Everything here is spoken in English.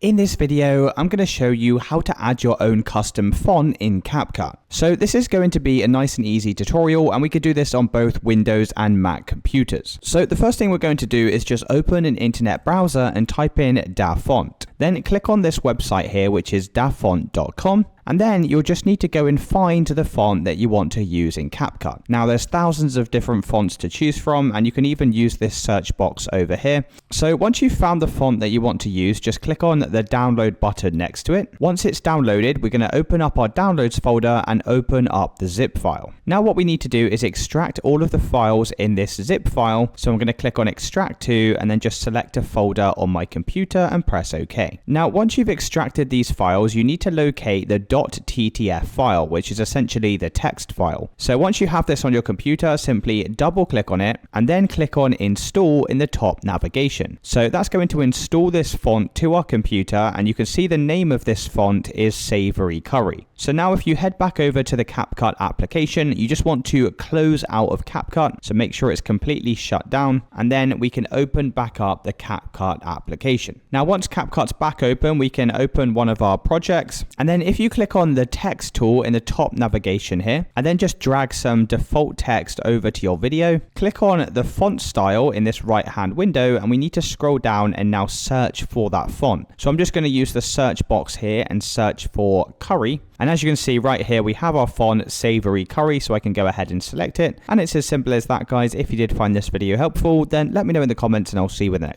In this video, I'm going to show you how to add your own custom font in CapCut. So this is going to be a nice and easy tutorial, and we could do this on both Windows and Mac computers. So the first thing we're going to do is just open an internet browser and type in dafont. Then click on this website here, which is dafont.com. And then you'll just need to go and find the font that you want to use in CapCut. Now there's thousands of different fonts to choose from, and you can even use this search box over here. So once you've found the font that you want to use, just click on the download button next to it. Once it's downloaded, we're going to open up our downloads folder and open up the zip file. Now what we need to do is extract all of the files in this zip file. So I'm going to click on extract to, and then just select a folder on my computer and press OK. Now once you've extracted these files, you need to locate the .ttf file, which is essentially the text file. So once you have this on your computer, simply double click on it and then click on install in the top navigation. So that's going to install this font to our computer, and you can see the name of this font is Savory Curry. So now if you head back over to the CapCut application, you just want to close out of CapCut. So make sure it's completely shut down, and then we can open back up the CapCut application. Now once CapCut's back open, we can open one of our projects, and then if you click on the text tool in the top navigation here, and then just drag some default text over to your video, click on the font style in this right hand window, and we need to scroll down and now search for that font. So I'm just going to use the search box here and search for curry. And as you can see right here, we have our font Savory Curry, so I can go ahead and select it. And it's as simple as that, guys. If you did find this video helpful, then let me know in the comments and I'll see you in the next one.